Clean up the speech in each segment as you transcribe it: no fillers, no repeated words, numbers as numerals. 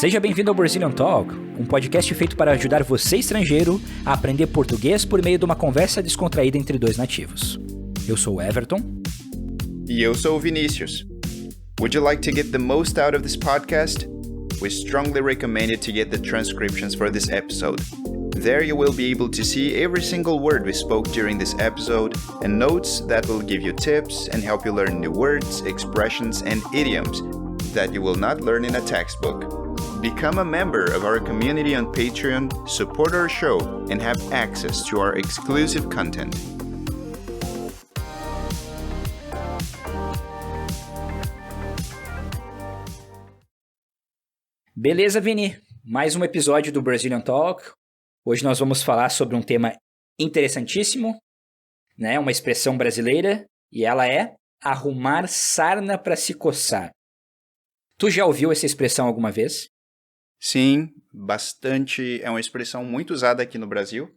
Seja bem-vindo ao Brazilian Talk, um podcast feito para ajudar você, estrangeiro, a aprender português por meio de uma conversa descontraída entre dois nativos. Eu sou o Everton. E eu sou o Vinícius. Would you like to get the most out of this podcast? We strongly recommend it to get the transcriptions for this episode. There you will be able to see every single word we spoke during this episode and notes that will give you tips and help you learn new words, expressions, and idioms that you will not learn in a textbook. Become a member of our community on Patreon, support our show, and have access to our exclusive content. Beleza, Vini? Mais um episódio do Brazilian Talk. Hoje nós vamos falar sobre um tema interessantíssimo, né? Uma expressão brasileira, e ela é arrumar sarna para se coçar. Tu já ouviu essa expressão alguma vez? Sim, bastante. É uma expressão muito usada aqui no Brasil.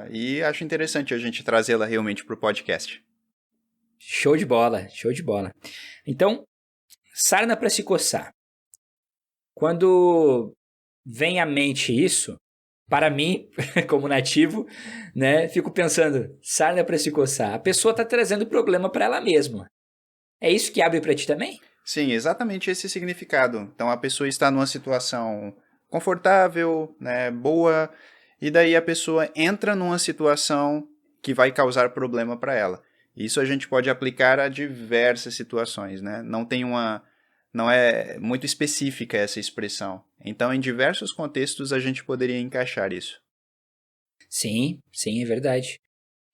E acho interessante a gente trazê-la realmente para o podcast. Show de bola, show de bola. Então, sarna para se coçar. Quando vem à mente isso, para mim, como nativo, né, fico pensando, sarna para se coçar. A pessoa está trazendo problema para ela mesma. É isso que abre para ti também? Sim, exatamente esse significado. Então, a pessoa está numa situação confortável, né, boa, e daí a pessoa entra numa situação que vai causar problema para ela. Isso a gente pode aplicar a diversas situações, né? Não é muito específica essa expressão. Então, em diversos contextos, a gente poderia encaixar isso. Sim, é verdade.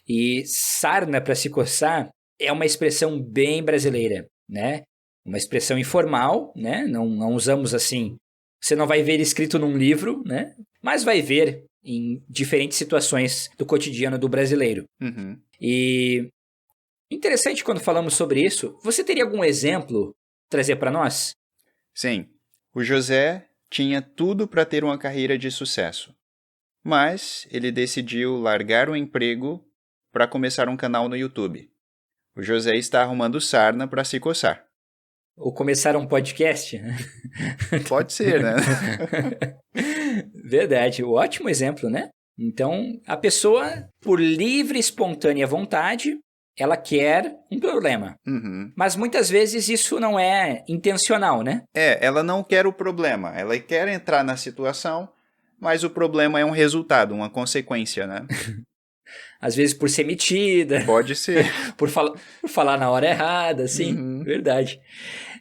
E sarna para se coçar é uma expressão bem brasileira, né? Uma expressão informal, né? Não usamos assim. Você não vai ver escrito num livro, né? Mas vai ver em diferentes situações do cotidiano do brasileiro. Uhum. E interessante quando falamos sobre isso. Você teria algum exemplo trazer para nós? Sim. O José tinha tudo para ter uma carreira de sucesso, mas ele decidiu largar o emprego para começar um canal no YouTube. O José está arrumando sarna para se coçar. Ou começar um podcast? Pode ser, né? Verdade, ótimo exemplo, né? Então, a pessoa, por livre e espontânea vontade, ela quer um problema. Uhum. Mas muitas vezes isso não é intencional, né? Ela não quer o problema. Ela quer entrar na situação, mas o problema é um resultado, uma consequência, né? Às vezes por ser metida. Pode ser. por falar na hora errada, sim, Uhum. Verdade.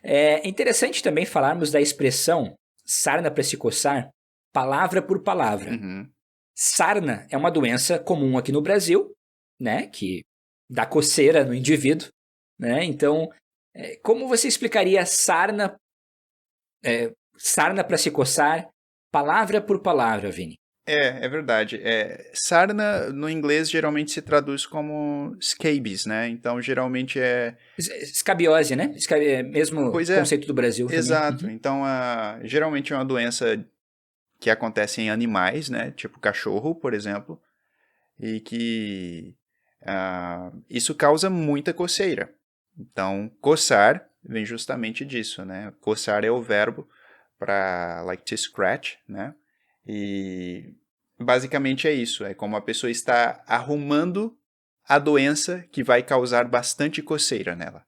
É interessante também falarmos da expressão sarna para se coçar, palavra por palavra. Uhum. Sarna é uma doença comum aqui no Brasil, né? Que dá coceira no indivíduo, né? Então, como você explicaria sarna para se coçar, palavra por palavra, Vini? É verdade. Sarna, no inglês, geralmente se traduz como scabies, né? Então, geralmente Escabiose, né? Mesmo conceito do Brasil. Exato. Também. Uhum. Então, geralmente é uma doença que acontece em animais, né? Tipo cachorro, por exemplo. E que isso causa muita coceira. Então, coçar vem justamente disso, né? Coçar é o verbo para, like, to scratch, né? E basicamente é isso. É como a pessoa está arrumando a doença que vai causar bastante coceira nela.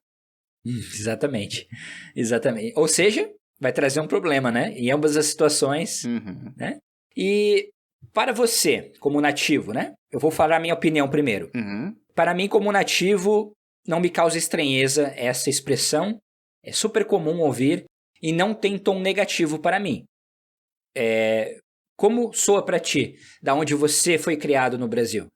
Exatamente. Ou seja, vai trazer um problema, né? Em ambas as situações, Uhum. né? E para você, como nativo, né? Eu vou falar a minha opinião primeiro. Uhum. Para mim, como nativo, não me causa estranheza essa expressão. É super comum ouvir e não tem tom negativo para mim. Como soa para ti, da onde você foi criado no Brasil?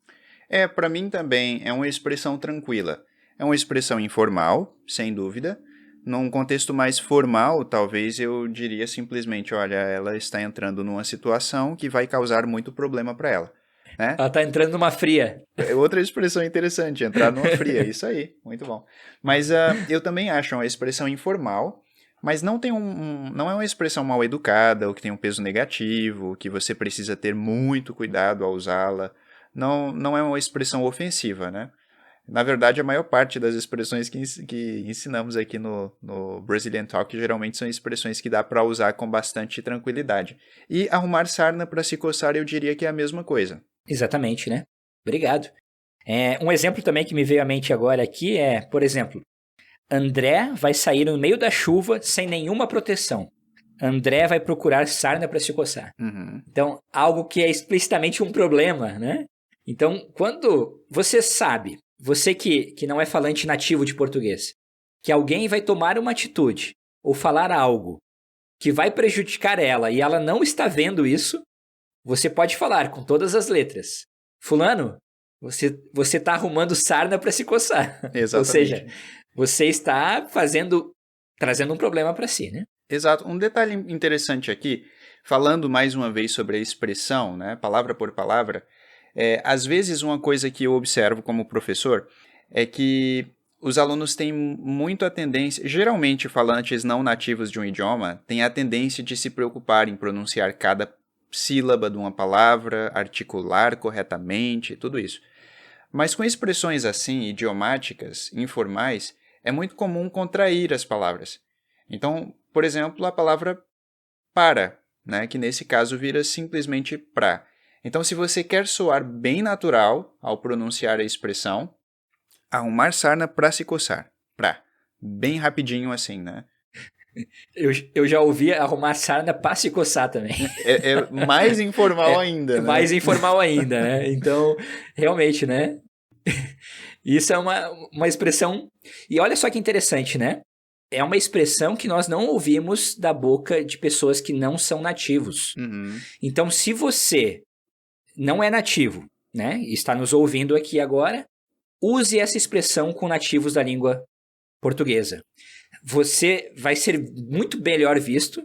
Para mim também é uma expressão tranquila. É uma expressão informal, sem dúvida. Num contexto mais formal, talvez eu diria simplesmente, olha, ela está entrando numa situação que vai causar muito problema para ela, né? Ela está entrando numa fria. É outra expressão interessante, entrar numa fria, isso aí, muito bom. Mas eu também acho uma expressão informal, mas não tem não é uma expressão mal educada ou que tem um peso negativo, que você precisa ter muito cuidado ao usá-la. Não é uma expressão ofensiva, né? Na verdade, a maior parte das expressões que ensinamos aqui no Brazilian Talk geralmente são expressões que dá para usar com bastante tranquilidade. E arrumar sarna para se coçar, eu diria que é a mesma coisa. Exatamente, né? Obrigado. Um exemplo também que me veio à mente agora aqui é, por exemplo, André vai sair no meio da chuva sem nenhuma proteção. André vai procurar sarna para se coçar. Uhum. Então, algo que é explicitamente um problema, né? Então, quando você sabe, você que não é falante nativo de português, que alguém vai tomar uma atitude ou falar algo que vai prejudicar ela e ela não está vendo isso, você pode falar com todas as letras. Fulano, você está arrumando sarna para se coçar. Exatamente. Ou seja, você está trazendo um problema para si, né? Exato. Um detalhe interessante aqui, falando mais uma vez sobre a expressão, né, palavra por palavra, às vezes uma coisa que eu observo como professor é que os alunos têm muito a tendência, geralmente falantes não nativos de um idioma, têm a tendência de se preocupar em pronunciar cada sílaba de uma palavra, articular corretamente, tudo isso. Mas com expressões assim, idiomáticas, informais, é muito comum contrair as palavras. Então, por exemplo, a palavra para, né, que nesse caso vira simplesmente pra. Então, se você quer soar bem natural ao pronunciar a expressão, arrumar sarna pra se coçar. Pra. Bem rapidinho assim, né? Eu já ouvi arrumar sarna pra se coçar também. É mais informal ainda, né? Mais informal ainda, né? Então, realmente, né? Isso é uma expressão... E olha só que interessante, né? É uma expressão que nós não ouvimos da boca de pessoas que não são nativos. Uhum. Então, se você não é nativo, né? E está nos ouvindo aqui agora, use essa expressão com nativos da língua portuguesa. Você vai ser muito melhor visto.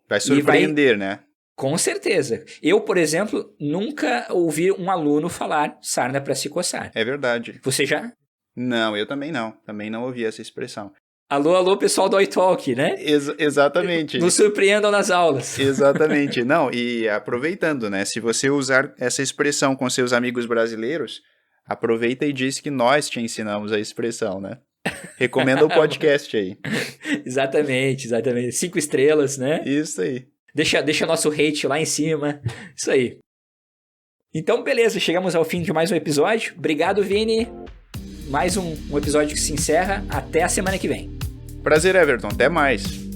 Vai surpreender, né? Com certeza. Eu, por exemplo, nunca ouvi um aluno falar sarna para se coçar. É verdade. Você já? Não, eu também não. Também não ouvi essa expressão. Alô, pessoal do iTalk, né? Exatamente. Nos surpreendam nas aulas. Exatamente. Não, e aproveitando, né? Se você usar essa expressão com seus amigos brasileiros, aproveita e diz que nós te ensinamos a expressão, né? Recomenda o podcast aí. Exatamente. 5 estrelas, né? Isso aí. Deixa nosso hate lá em cima. Isso aí. Então, beleza. Chegamos ao fim de mais um episódio. Obrigado, Vini. Mais um episódio que se encerra. Até a semana que vem. Prazer, Everton. Até mais.